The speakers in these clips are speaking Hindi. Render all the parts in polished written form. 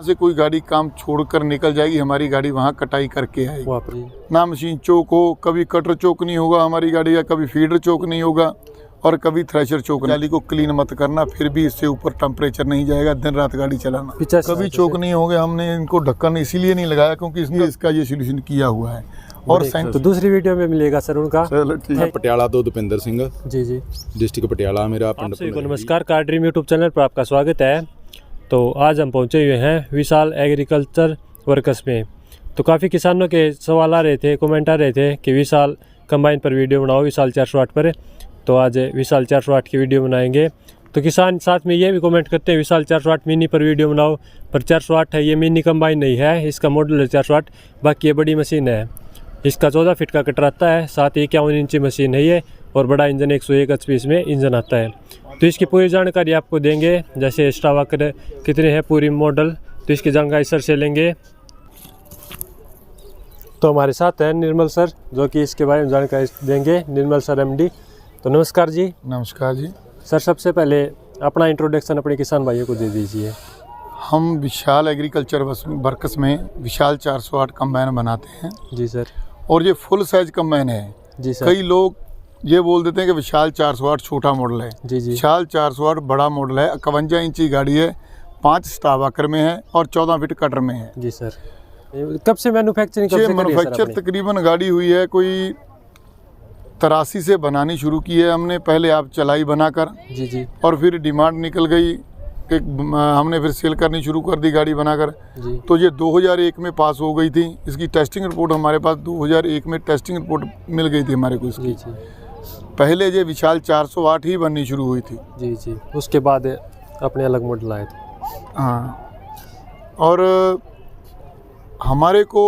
से कोई गाड़ी काम छोड़कर निकल जाएगी, हमारी गाड़ी वहाँ कटाई करके आएगी। ना मशीन चोक हो, कभी कटर चोक नहीं होगा हमारी गाड़ी का, कभी फीडर चोक नहीं होगा और कभी थ्रेशर चोक। गाड़ी को क्लीन मत करना, फिर भी इससे ऊपर टेम्परेचर नहीं जाएगा। दिन रात गाड़ी चलाना, कभी चोक नहीं होंगे। हमने इनको ढक्कन इसीलिए नहीं लगाया क्योंकि इसका ये सोल्यूशन किया हुआ है। और तो दूसरी वीडियो में मिलेगा सर उनका। चलो ठीक है। पटियाला तो दीपेंद्र सिंह जी जी, डिस्ट्रिक्ट पटियाला मेरा। आप सभी को नमस्कार, कार ड्रीम यूट्यूब चैनल पर आपका स्वागत है। तो आज हम पहुंचे हुए हैं विशाल एग्रीकल्चर वर्कर्स में। तो काफ़ी किसानों के सवाल आ रहे थे, कमेंट आ रहे थे कि विशाल कंबाइन पर वीडियो बनाओ, विशाल 408 पर। तो आज विशाल 408 की वीडियो बनाएंगे। तो किसान साथ में ये भी कमेंट करते हैं विशाल 408 मिनी पर वीडियो बनाओ, पर 408 है ये मिनी कंबाइन नहीं है, इसका मॉडल है 408, बाकी ये बड़ी मशीन है। इसका 14 फीट का कटर आता है, साथ ही 51 इंची मशीन है ये, और बड़ा इंजन 101 HP इसमें इंजन आता है। तो इसकी पूरी जानकारी आपको देंगे, जैसे एक्स्ट्रा वाकर कितने हैं, पूरी मॉडल, तो इसकी जानकारी सर से लेंगे। तो हमारे साथ है निर्मल सर, जो कि इसके बारे में जानकारी देंगे। निर्मल सर MD। तो नमस्कार जी। नमस्कार जी। सर सबसे पहले अपना इंट्रोडक्शन अपने किसान भाइयों को दे दीजिए। हम विशाल एग्रीकल्चर वर्कर्स में विशाल 408 कंबाइन बनाते हैं। जी सर। और ये फुल साइज कंबाइन है। जी सर। कई लोग ये बोल देते हैं कि विशाल 408 छोटा मॉडल है। जी जी। विशाल 408 बड़ा मॉडल है, 51 इंची गाड़ी है, 5 स्टाफ आकर में है और 14 फीट कटर में है। जी सर। कब से मैन्युफैक्चर तकरीबन गाड़ी हुई है कोई 83 से बनानी शुरू की है हमने। पहले आप चलाई बनाकर। जी जी। और फिर डिमांड निकल गई कि हमने फिर सेल करनी शुरू कर दी गाड़ी बनाकर। जी। तो ये 2001 में पास हो गई थी। इसकी टेस्टिंग रिपोर्ट हमारे पास 2001 में टेस्टिंग रिपोर्ट मिल गई थी हमारे को इसकी। जी जी। पहले ये विशाल 408 ही बननी शुरू हुई थी। जी जी। उसके बाद अपने अलग मॉडल आए थे। हाँ, और हमारे को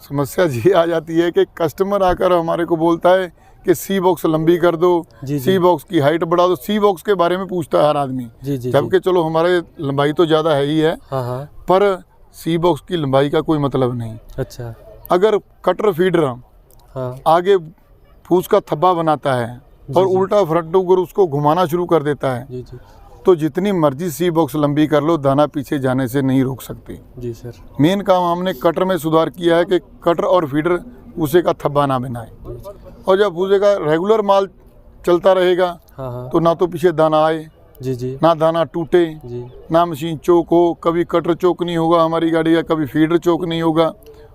समस्या ये आ जाती है कि कस्टमर आकर हमारे को बोलता है कि सी बॉक्स लंबी कर दो, सी बॉक्स की हाइट बढ़ा दो। सी बॉक्स के बारे में पूछता है हर आदमी। जी जी। जबकि चलो हमारे लंबाई तो ज़्यादा है ही है। हाँ हाँ। पर सी बॉक्स की लंबाई का कोई मतलब नहीं। अच्छा। अगर कटर फीडर हाँ। आगे फूस का थब्बा बनाता है और उल्टा फ्रंट ऊपर उसको घुमाना शुरू कर देता है, जी जी, तो जितनी मर्जी सी बॉक्स लंबी कर लो, दाना पीछे जाने से नहीं रोक सकती। जी सर। मेन काम हमने कटर में सुधार किया है कि कटर और फीडर भूसे का थब्बा ना बनाए। और जब भूसे का रेगुलर माल चलता रहेगा, हाँ हाँ, तो ना तो पीछे दाना आए, जी जी, ना दाना टूटे, जी, ना मशीन चोक हो। कभी कटर चोक नहीं होगा हमारी गाड़ी का, कभी फीडर चोक नहीं होगा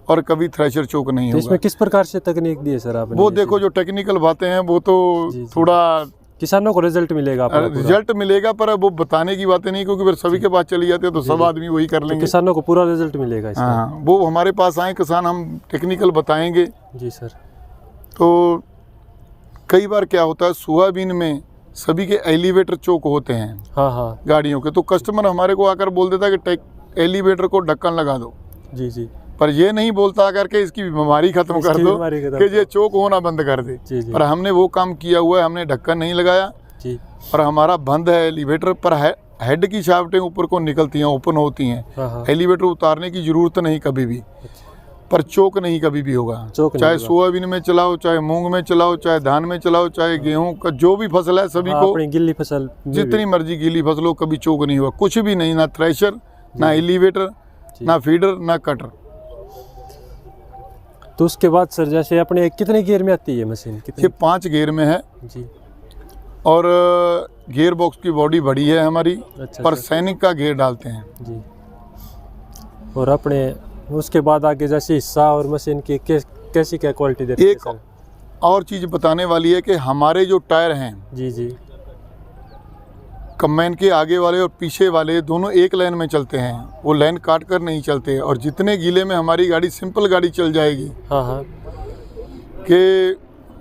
और कभी थ्रेशर चोक नहीं तो होगा। इसमें किस प्रकार से तकनीक दी है सर आपने? वो देखो जो टेक्निकल बातें हैं वो तो जी, जी, थोड़ा किसानों को रिजल्ट मिलेगा, रिजल्ट मिलेगा, पर वो बताने की बातें नहीं, क्योंकि फिर सभी के पास चली जाती है तो सब आदमी वही कर लेंगे। किसानों को पूरा रिजल्ट मिलेगा इसमें। हाँ, वो हमारे पास आए किसान, हम टेक्निकल बताएंगे। जी सर। तो कई बार क्या होता है, सोयाबीन में सभी के एलिवेटर चोक होते हैं। हाँ हाँ। गाड़ियों के, तो कस्टमर हमारे को आकर बोल देता है कि एलिवेटर को ढक्कन लगा दो। जी जी। पर ये नहीं बोलता आकर के इसकी बीमारी खत्म कर दो कि ये चोक होना बंद कर दे। जी जी। पर हमने वो काम किया हुआ है, हमने ढक्कन नहीं लगाया जी। और हमारा बंद है एलिवेटर। पर हेड की शाफ्टें ऊपर को निकलती हैं, ओपन होती हैं। हाँ हाँ। एलिवेटर उतारने की जरूरत नहीं कभी भी, पर चोक नहीं कभी भी होगा। चाहे सोयाबीन में चलाओ, चाहे मूंग में चलाओ, चाहे धान में चलाओ, चाहे गेहूं का जो भी फसल है सभी को, अपनी गिल्ली फसल जितनी मर्जी गीली फसल हो, कभी चोक नहीं हुआ। कुछ भी नहीं, ना थ्रेशर, ना एलिवेटर, ना फीडर, ना कटर। तो उसके बाद सर जैसे अपने कितने गियर में आती है मशीन? ये 5 गियर में है जी। और गियर बॉक्स की बॉडी बड़ी है हमारी। अच्छा, पर सैनिक का गियर डालते हैं जी। और अपने उसके बाद आगे जैसे हिस्सा और मशीन की कैसी क्या क्वालिटी देते हैं? एक और चीज़ बताने वाली है कि हमारे जो टायर हैं, जी जी, कंबाइन के आगे वाले और पीछे वाले दोनों एक लाइन में चलते हैं। वो लाइन काट कर नहीं चलते। और जितने गीले में हमारी गाड़ी, सिंपल गाड़ी चल जाएगी, हाँ हाँ, कि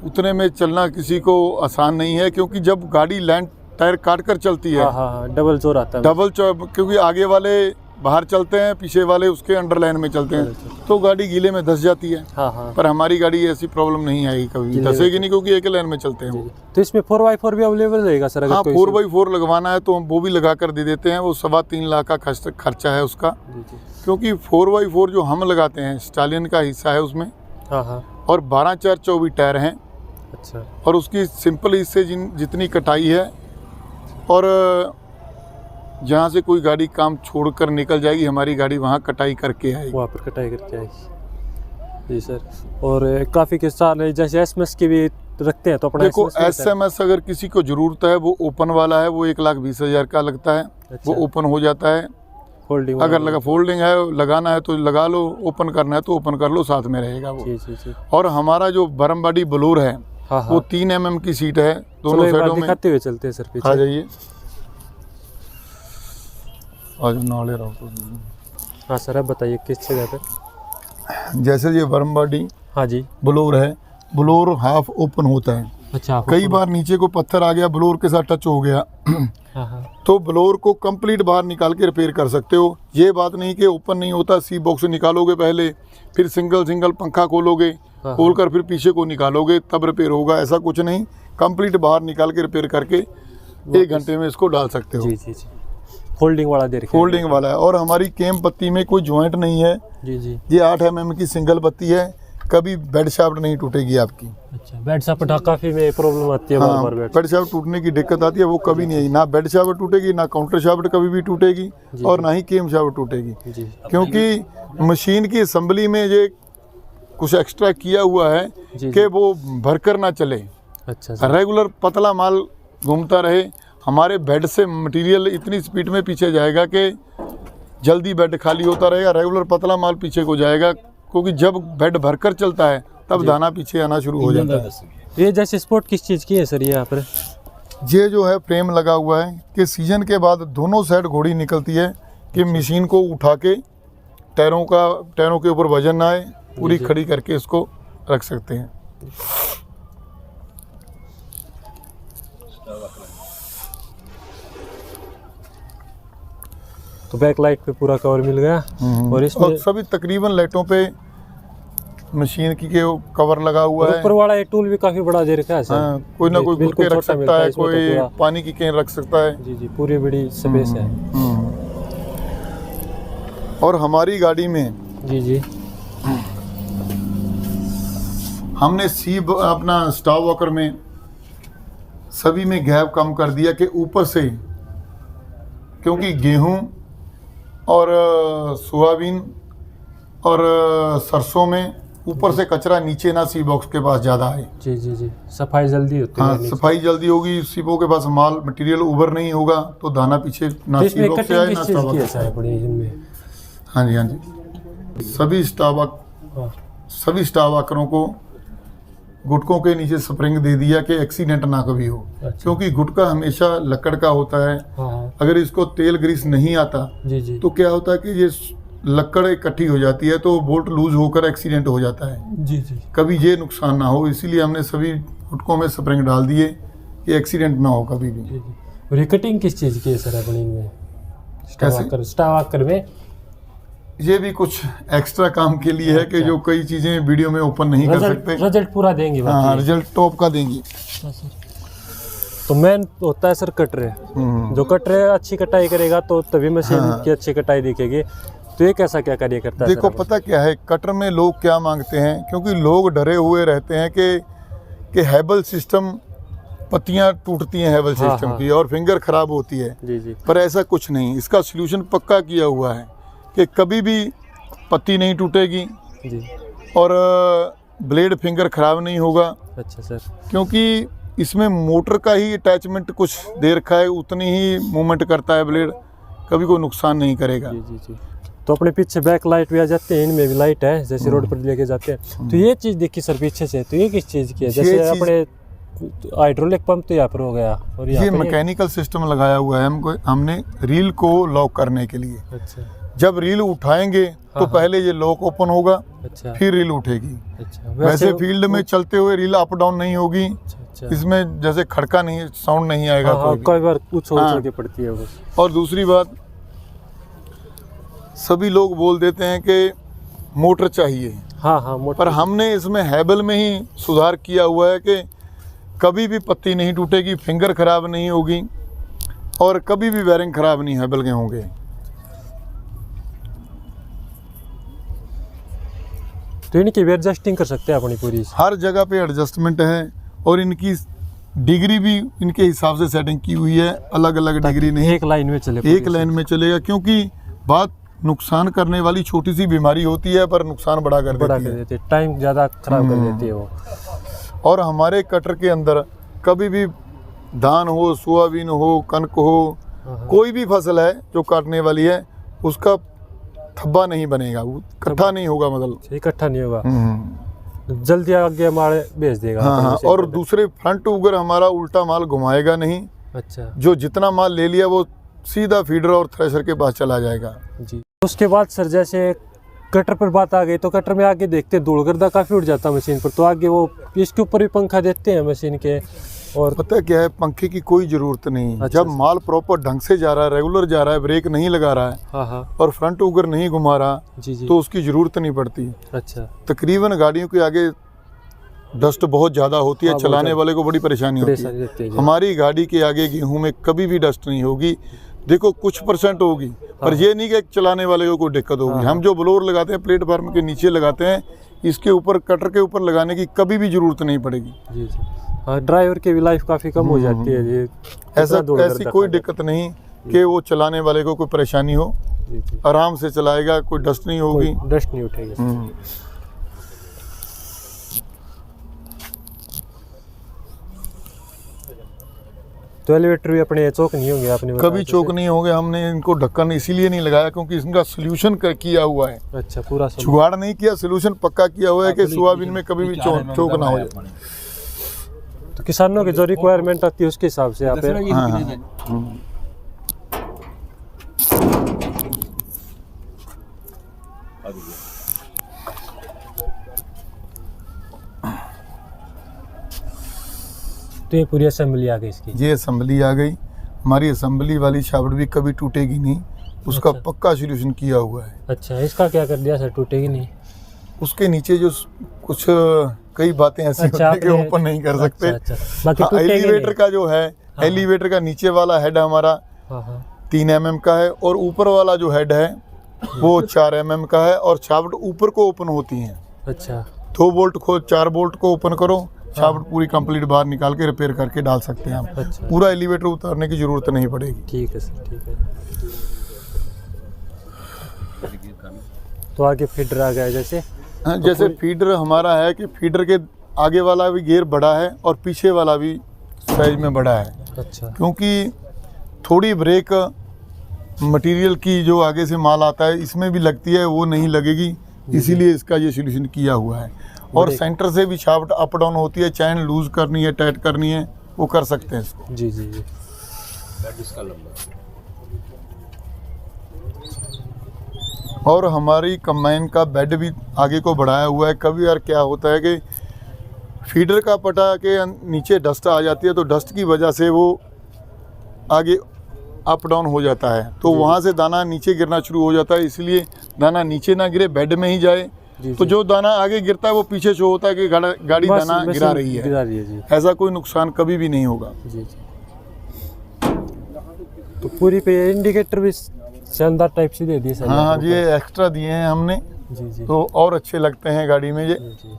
उतने में चलना किसी को आसान नहीं है। क्योंकि जब गाड़ी लाइन टायर काट कर चलती है, हाँ हाँ, डबल जोर आता है। डबल क्योंकि आगे वाले बाहर चलते हैं, पीछे वाले उसके अंडर लाइन में चलते हैं, तो गाड़ी गीले में धस जाती है। हाँ हाँ। पर हमारी गाड़ी ऐसी प्रॉब्लम नहीं आएगी, कभी धसेगी नहीं, क्योंकि एक लाइन में चलते हैं वो। तो इसमें 4x4 भी अवेलेबल रहेगा सर? हाँ, 4x4 लगवाना है तो हम वो भी लगा कर दे देते हैं। वो 3.25 लाख का खर्चा है उसका। क्योंकि 4x4 जो हम लगाते हैं स्टालियन का हिस्सा है उसमें। हाँ हाँ। और 12/4 टायर हैं। अच्छा। और उसकी सिंपल हिस्से जितनी कटाई है, और जहाँ से कोई गाड़ी काम छोड़कर निकल जाएगी हमारी गाड़ी वहाँ कटाई करके आएगी। वहाँ पर कटाई करके आएगी। जी सर। और काफ़ी किसान जैसे एसएमएस की भी रखते हैं तो अपना देखो एसएमएस अगर किसी को ज़रूरत है वो ओपन वाला है, वो 1,20,000 का लगता है। अच्छा। वो ओपन हो जाता है। फोल्डिंग अगर लगा फोल्डिंग है लगाना है तो लगा लो, ओपन करना है तो ओपन कर लो, साथ में रहेगा वो। जी जी जी। और हमारा जो बरमबाड़ी ब्लोर है हाँ वो 3 mm की सीट है दोनों चलो एक बार साइडों में। दिखाते हुए चलते हैं सर पीछे। आ जाइए, आज नाले रहो। हाँ सर अब बताइए किस जगह पे। जैसे ये बरमबाड़ी हाँ जी। ब्लोर है, ब्लोर हाफ ओपन होता है। अच्छा। कई बार नीचे को पत्थर आ गया, ब्लोर के साथ टच हो गया हाँ हाँ। तो ब्लोर को कंप्लीट बाहर निकाल के रिपेयर कर सकते हो। ये बात नहीं कि ओपन नहीं होता, सी बॉक्स निकालोगे पहले, फिर सिंगल पंखा खोलोगे, हाँ। खोलकर फिर पीछे को निकालोगे तब रिपेयर होगा, ऐसा कुछ नहीं। कंप्लीट बाहर निकाल के रिपेयर करके 1 घंटे में इसको डाल सकते हो। जी जी जी। फोल्डिंग वाला दे रखा है। फोल्डिंग वाला है। और हमारी केम पत्ती में कोई ज्वाइंट नहीं है। जी जी। ये 8 mm की सिंगल पत्ती है, कभी बेड शाफ्ट नहीं टूटेगी आपकी। अच्छा। बेड शाफ्ट काफ़ी में प्रॉब्लम आती है बार बार बेड शाफ्ट टूटने की दिक्कत आती है, वो कभी नहीं आई। ना बेड शाफ्ट टूटेगी, ना काउंटर शाफ्ट कभी भी टूटेगी, और ना ही केम शाफ्ट टूटेगी। जी। क्योंकि मशीन की असेंबली में ये कुछ एक्स्ट्रा किया हुआ है जी। कि वो भरकर ना चले, अच्छा सर। रेगुलर पतला माल घूमता रहे। हमारे बेड से मटेरियल इतनी स्पीड में पीछे जाएगा कि जल्दी बेड खाली होता रहेगा, रेगुलर पतला माल पीछे को जाएगा। क्योंकि जब बेड भरकर चलता है तब दाना पीछे आना शुरू हो जाता है। ये जैसे स्पोर्ट किस चीज़ की है सर ये यहाँ पर? ये जो है फ्रेम लगा हुआ है कि सीजन के बाद दोनों साइड घोड़ी निकलती है कि मशीन को उठा के टायरों के ऊपर वजन ना आए, पूरी खड़ी करके इसको रख सकते हैं। तो बैक लाइट पे पूरा कवर मिल गया। और इसमें सभी तकरीबन लाइटों पे मशीन की के कवर लगा हुआ है। ऊपर वाला ये टूल भी काफी बड़ा दे रखा है सर। हाँ, कोई ना कोई गुटके रख सकता है, कोई पानी की कैन रख सकता है। जी जी। पूरी बड़ी स्पेस है। और हमारी गाड़ी में जी जी हमने अपना स्टाफ वॉकर में सभी में गैप कम कर दिया कि ऊपर से, क्योंकि गेहूं और सोयाबीन और सरसों में ऊपर से कचरा नीचे ना सी बॉक्स के पास ज़्यादा आए। जी जी जी। सफाई जल्दी होती है। हाँ, सफाई जल्दी होगी, सीबो के पास माल मटेरियल उबर नहीं होगा तो दाना पीछे ना तो सी बॉक्स से आए ना स्टाफ वॉकर। हाँ जी, हाँ जी। सभी स्टाफ वॉकरों को गुटकों के नीचे स्प्रिंग दे दिया कि एक्सीडेंट ना कभी हो। अच्छा। क्योंकि गुटका हमेशा लकड़ का होता है। हाँ। अगर इसको तेल ग्रीस नहीं आता जी जी। तो क्या होता है कि ये लकड़ इकट्ठी हो जाती है तो बोल्ट लूज होकर एक्सीडेंट हो जाता है। जी जी। कभी ये नुकसान ना हो, इसीलिए हमने सभी गुटकों में स्प्रिंग डाल दिए कि एक्सीडेंट ना हो कभी भी। जी जी। और ये कटिंग किस चीज़ की है सर अपनी में? स्टाफ वॉकर में ये भी कुछ एक्स्ट्रा काम के लिए है कि जो कई चीजें वीडियो में ओपन नहीं कर सकते। रिजल्ट पूरा देंगे। हाँ, रिजल्ट टॉप का देंगी। तो मेन होता है सर कटरे। जो कटरे अच्छी कटाई करेगा तो तभी मशीन की अच्छी कटाई दिखेगी। तो ये कैसा क्या कार्य करता है? देखो पता क्या है, कटर में लोग क्या मांगते हैं, क्योंकि लोग डरे हुए रहते हैं कि हैबल सिस्टम, पत्तियां टूटती हैं हैबल सिस्टम की और फिंगर खराब होती है। जी जी। पर ऐसा कुछ नहीं, इसका सलूशन पक्का किया हुआ है कि कभी भी पत्ती नहीं टूटेगी जी। और ब्लेड फिंगर खराब नहीं होगा। अच्छा सर। क्योंकि इसमें मोटर का ही अटैचमेंट कुछ दे रखा है, उतनी ही मूवमेंट करता है ब्लेड, कभी कोई नुकसान नहीं करेगा। जी जी जी। तो अपने पीछे बैक लाइट भी आ जाते हैं, इनमें भी लाइट है जैसे रोड पर लेके जाते हैं। तो ये चीज़ देखी सर पीछे से, तो ये किस चीज़ की है? जैसे अपने हाइड्रोलिक पंप तो यहाँ पर हो गया और ये मैकेनिकल सिस्टम लगाया हुआ है हमने रील को लॉक करने के लिए। अच्छा। जब रील उठाएंगे तो पहले ये लॉक ओपन होगा। अच्छा। फिर रील उठेगी। अच्छा। वैसे फील्ड में चलते हुए रील अप डाउन नहीं होगी। अच्छा। इसमें जैसे खड़का नहीं, साउंड नहीं आएगा। कई बार कुछ हो के पड़ती है बस। और दूसरी बात, सभी लोग बोल देते हैं कि मोटर चाहिए। हाँ हाँ मोटर। पर हमने इसमें हैबल में ही सुधार किया हुआ है कि कभी भी पत्ती नहीं टूटेगी, फिंगर खराब नहीं होगी और कभी भी बेरिंग खराब नहीं हैबल के होंगे। तो इनकी भी एडजस्टिंग कर सकते हैं अपनी पूरी, हर जगह पे एडजस्टमेंट है। और इनकी डिग्री भी इनके हिसाब से सेटिंग की हुई है, अलग अलग डिग्री नहीं, एक लाइन में चले, एक लाइन में चलेगा। क्योंकि बात नुकसान करने वाली छोटी सी बीमारी होती है पर नुकसान बड़ा कर देती है, टाइम ज़्यादा खराब कर देती है वो। और हमारे कटर के अंदर कभी भी धान हो, सोयाबीन हो, कनक हो, कोई भी फसल है जो काटने वाली है, उसका थब्बा नहीं बनेगा, वो इकट्ठा नहीं होगा, मतलब इकट्ठा नहीं होगा, जल्दी आगे हमारे भेज देगा। हाँ, और दूसरे फ्रंट उगर हमारा उल्टा माल घुमाएगा नहीं। अच्छा, जो जितना माल ले लिया वो सीधा फीडर और थ्रेशर के पास चला जाएगा जी। उसके बाद सर जैसे कटर पर बात आ गई, तो कटर में आगे देखते हैं धूल गर्दा काफ़ी उड़ जाता है मशीन पर, तो आगे वो इसके ऊपर भी पंखा देते हैं मशीन के। और पता क्या है, पंखे की कोई ज़रूरत नहीं। अच्छा, जब माल प्रॉपर ढंग से जा रहा है, रेगुलर जा रहा है, ब्रेक नहीं लगा रहा है, हाँ, और फ्रंट उगर नहीं घुमा रहा, जी जी, तो उसकी ज़रूरत नहीं पड़ती। अच्छा, तकरीबन गाड़ियों के आगे डस्ट बहुत ज़्यादा होती है, हाँ, चलाने वाले को बड़ी परेशानी होती है। हमारी गाड़ी के आगे गेहूं में कभी भी डस्ट नहीं होगी। देखो कुछ % होगी, पर ये नहीं कि चलाने वाले को कोई दिक्कत होगी। हम जो ब्लोअर लगाते हैं प्लेटफार्म के नीचे लगाते हैं, इसके ऊपर कटर के ऊपर लगाने की कभी भी ज़रूरत नहीं पड़ेगी। जी जी, हाँ, ड्राइवर की भी लाइफ काफ़ी कम हो जाती है जी। ऐसी कोई दिक्कत नहीं कि वो चलाने वाले को कोई परेशानी हो, आराम से चलाएगा, कोई डस्ट नहीं होगी, डस्ट नहीं उठेगी। तो एलिवेटर भी अपने चौक नहीं होंगे, आपने कभी चौक नहीं होंगे। हमने इनको ढक्कन इसीलिए नहीं लगाया क्योंकि इसका सोल्यूशन किया हुआ है। अच्छा, पूरा जुगाड़ नहीं किया, सोल्यूशन पक्का किया हुआ है कि सोयाबीन में कभी भी चौक ना हो जाए। तो किसानों की जो रिक्वायरमेंट आती है उसके हिसाब से आप तो ये पूरी असेंबली आ गई इसकी। ये असेंबली आ गई। हमारी असेंबली वाली शाफ्ट भी कभी टूटेगी नहीं, उसका अच्छा, पक्का सोल्यूशन किया हुआ है। अच्छा, इसका क्या कर दिया सर, टूटेगी नहीं? उसके नीचे जो कुछ कई बातें ऐसी होती है कि ओपन नहीं कर सकते। अच्छा, बाकी एलिवेटर का जो है, एलिवेटर का नीचे वाला हेड हमारा 3 mm का है, और ऊपर वाला जो हेड है वो 4 mm का है, और शाफ्ट ऊपर को ओपन होती है। अच्छा, 2 बोल्ट को 4 बोल्ट को ओपन करो, शाफ्ट पूरी कंप्लीट बाहर निकाल के रिपेयर करके डाल सकते हैं हम। अच्छा, पूरा एलिवेटर उतारने की जरूरत नहीं पड़ेगी। ठीक है सर, ठीक है। तो आगे फीडर आ गया जैसे। हाँ, जैसे फीडर हमारा है कि फीडर के आगे वाला भी गियर बड़ा है और पीछे वाला भी साइज में बड़ा है। अच्छा, क्योंकि थोड़ी ब्रेक मटेरियल की जो आगे से माल आता है इसमें भी लगती है, वो नहीं लगेगी, इसीलिए इसका ये सोल्यूशन किया हुआ है। और सेंटर से भी शाफ्ट अप डाउन होती है, चैन लूज करनी है, टाइट करनी है, वो कर सकते हैं इसको। जी जी जी। और हमारी कंबाइन का बेड भी आगे को बढ़ाया हुआ है। कभी यार क्या होता है कि फीडर का पटा के नीचे डस्ट आ जाती है, तो डस्ट की वजह से वो आगे अप डाउन हो जाता है, तो वहाँ से दाना नीचे गिरना शुरू हो जाता है। इसलिए दाना नीचे ना गिरे, बेड में ही जाए। तो जो दाना आगे गिरता है वो पीछे शो होता है कि गाड़ी दाना गिरा रही है जी। ऐसा कोई नुकसान कभी भी नहीं होगा जी जी। तो पूरी पे इंडिकेटर भी शानदार टाइप से दे दिए सर। हाँ, ये एक्स्ट्रा दिए हैं हमने जी जी, तो और अच्छे लगते हैं गाड़ी में। ये जी।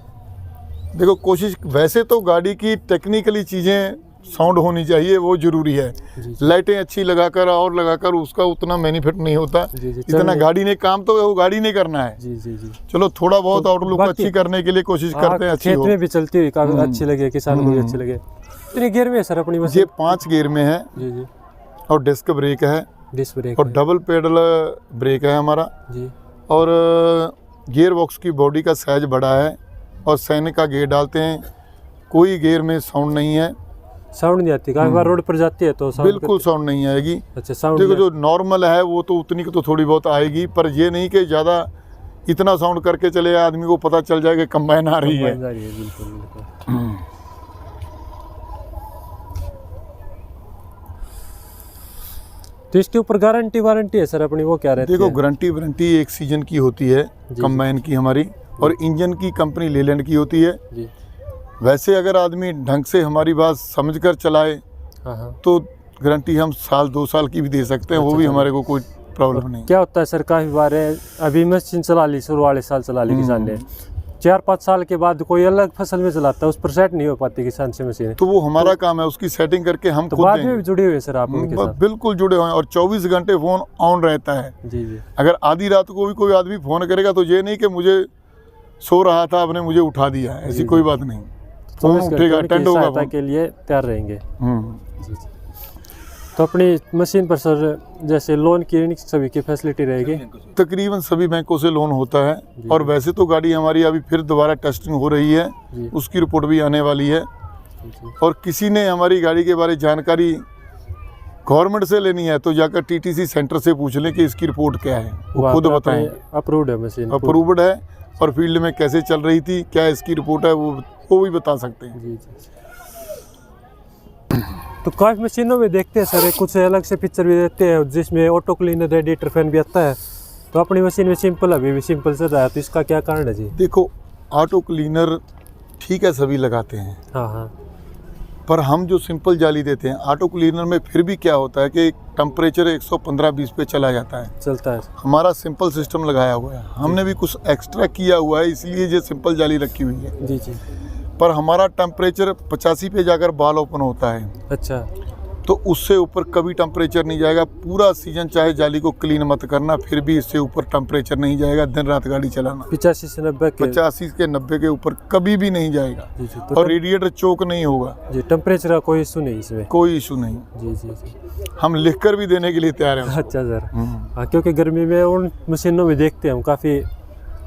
देखो कोशिश, वैसे तो गाड़ी की टेक्निकली चीज़ें साउंड होनी चाहिए, वो जरूरी है। लाइटें अच्छी लगाकर और लगाकर उसका उतना बेनिफिट नहीं होता जितना गाड़ी ने काम, तो वो गाड़ी ने करना है। जी जी जी। चलो थोड़ा बहुत तो आउटलुक अच्छी करने के लिए कोशिश करते हैं, अच्छी खेत हो। में भी चलती हुई काफी अच्छी लगे, किसान को भी अच्छी लगे। कितने गियर में है सर अपनी मशीन? ये 5 गियर में है जी जी, और डिस्क ब्रेक है, डिस्क ब्रेक और डबल पेडल ब्रेक है हमारा जी। और गियर बॉक्स की बॉडी का साइज बड़ा है, और सैनिक का गियर डालते हैं। कोई गियर में साउंड नहीं है, साउंड नहीं आती। काफी बार रोड पर जाती है तो बिल्कुल साउंड नहीं आएगी। अच्छा, साउंड देखो जो नॉर्मल है वो तो उतनी की तो थोड़ी बहुत आएगी, पर ये नहीं कि ज़्यादा इतना साउंड करके चले, आदमी को पता चल जाए कि कंबाइन आ रही है। बिल्कुल बिल्कुल। तो इसके ऊपर गारंटी वारंटी है सर अपनी, वो क्या रहती है? देखो गारंटी वारंटी 1 सीजन की होती है कंबाइन की हमारी, और इंजन की कंपनी लेलैंड की होती है जी। वैसे अगर आदमी ढंग से हमारी बात समझकर चलाए तो गारंटी हम 1-2 साल की भी दे सकते हैं। वो भी हमारे को कोई प्रॉब्लम नहीं। क्या होता है सर, काफ़ी बार अभी मशीन चला ली, शुरू वाले साल चला ली किसान ने, 4-5 साल के बाद कोई अलग फसल में चलाता है, उस पर सेट नहीं हो पाती किसान से मशीन। तो वो हमारा काम है, उसकी सेटिंग करके हम तो खुद बाद देंगे। में भी जुड़े हुए सर आप उनके साथ? बिल्कुल जुड़े हुए हैं, और 24 घंटे फोन ऑन रहता है। जी जी। अगर आधी रात को भी कोई आदमी फोन करेगा तो ये नहीं कि मुझे सो रहा था आपने मुझे उठा दिया, ऐसी कोई बात नहीं। फोन 24 उठेगा, घंटे अटेंड की होगा सहायता फोन। के लिए तैयार रहेंगे। हम्म। जी जी। तो अपनी मशीन पर सर जैसे लोन की इन सभी की फैसिलिटी रहेगी? तकरीबन सभी बैंकों से लोन होता है, और वैसे तो गाड़ी हमारी अभी फिर दोबारा टेस्टिंग हो रही है, जी उसकी रिपोर्ट भी आने वाली है। जी। और किसी ने हमारी गाड़ी के बारे में जानकारी गवर्नमेंट से लेनी है तो जाकर टीटीसी सेंटर से पूछ लें कि इसकी रिपोर्ट क्या है, वो खुद बताएं। अप्रूव्ड है मशीन? अप्रूव्ड है, और फील्ड में कैसे चल रही थी, क्या इसकी रिपोर्ट है, वो भी बता सकते हैं। जी जी। तो काफ़ी मशीनों में देखते हैं सर कुछ अलग से पिक्चर भी देते हैं जिसमें ऑटो क्लीनर रेडिएटर फैन भी आता है, तो अपनी मशीन में सिंपल अभी भी सिंपल चल रहा है, तो इसका क्या कारण है जी? देखो, ऑटो क्लीनर ठीक है सभी लगाते हैं, हाँ हाँ। पर हम जो सिंपल जाली देते हैं ऑटो क्लीनर में फिर भी क्या होता है कि टेम्परेचर 115-120 पे चला जाता है। चलता है। हमारा सिंपल सिस्टम लगाया हुआ है, हमने भी कुछ एक्स्ट्रा किया हुआ है, इसलिए ये सिंपल जाली रखी हुई है। जी जी। पर हमारा टेम्परेचर 85 पे जाकर बाल ओपन होता है, अच्छा। तो उससे ऊपर कभी टेम्परेचर नहीं जाएगा। पूरा सीजन चाहे जाली को क्लीन मत करना, फिर भी इससे ऊपर टेम्परेचर नहीं जाएगा। दिन रात गाड़ी चलाना 85 से 90 के? 85 के 90 के ऊपर कभी भी नहीं जाएगा। जी जी। और रेडिएटर चोक नहीं होगा। जी, टेम्परेचर का कोई इशू नहीं इसमें? कोई इशू नहीं। जी जी जी। हम लिखकर भी देने के लिए तैयार हैं। अच्छा सर। हाँ, क्योंकि गर्मी में उन मशीनों में देखते हैं हम काफ़ी,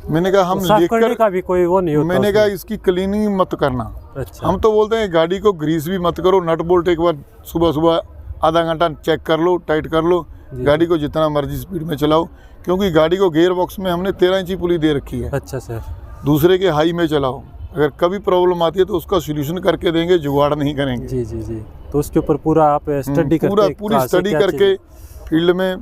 मैंने कहा हम साफ करने लिखकर, का भी कोई वो नहीं होता। मैंने कहा इसकी क्लीनिंग मत करना। अच्छा। हम तो बोलते हैं गाड़ी को ग्रीस भी मत करो, नट बोल्ट एक बार सुबह सुबह आधा घंटा चेक कर लो, टाइट कर लो, गाड़ी को जितना मर्जी स्पीड में चलाओ, क्योंकि गाड़ी को गियर बॉक्स में हमने 13 इंची पुली दे रखी है। अच्छा सर। दूसरे के हाई में चलाओ, अगर कभी प्रॉब्लम आती है तो उसका सोल्यूशन करके देंगे, जुगाड़ नहीं करेंगे। जी जी जी। तो उसके ऊपर पूरा आप स्टडी करके पूरी स्टडी करके फील्ड में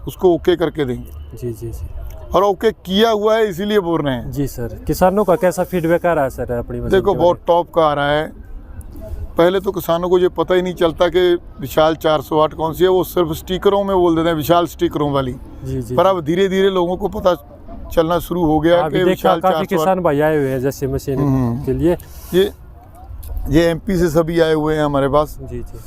उसको ओके करके देंगे। जी जी जी। और ओके किया हुआ है, इसीलिए बोल रहे हैं। जी सर। किसानों का कैसा फीडबैक आ रहा है सर अपनी मशीन देखो के बहुत टॉप का आ रहा है। पहले तो किसानों को ये पता ही नहीं चलता कि विशाल 408 कौन सी है, वो सिर्फ स्टिकरों में बोल देते हैं विशाल स्टिकरों वाली। जी जी। पर अब धीरे धीरे लोगों को पता चलना शुरू हो गया कि विशाल काफी 408। किसान भाई आए हुए हैं जैसे मशीन के लिए। ये एमपी से सभी आए हुए हैं हमारे पास। जी जी।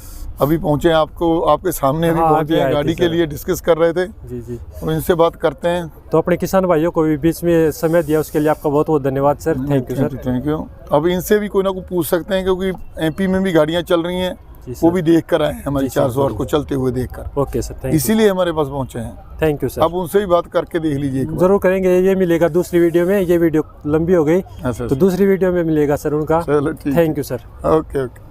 अभी पहुंचे, आपको आपके सामने अभी हाँ, पहुंचे अभी हैं, आए गाड़ी थे के सर। लिए डिस्कस कर रहे थे, जी जी। तो इनसे बात करते हैं। तो अपने किसान भाइयों को भी बीच में समय दिया उसके लिए आपका बहुत बहुत धन्यवाद sir. Thank you sir. Thank you. अब इनसे भी कोई ना कोई पूछ सकते हैं, क्योंकि एमपी में भी गाड़ियां चल रही हैं, वो भी देख कर आए हैं हमारी 408 को चलते हुए देख कर। Okay sir, thank you. इसीलिए हमारे पास पहुंचे हैं। Thank you sir. अब उनसे भी बात करके देख लीजिए एक बार। जरूर करेंगे, ये मिलेगा दूसरी वीडियो में। ये वीडियो लंबी हो गई अच्छा, तो दूसरी वीडियो में मिलेगा सर उनका। चलो ठीक। Thank you sir. Okay okay.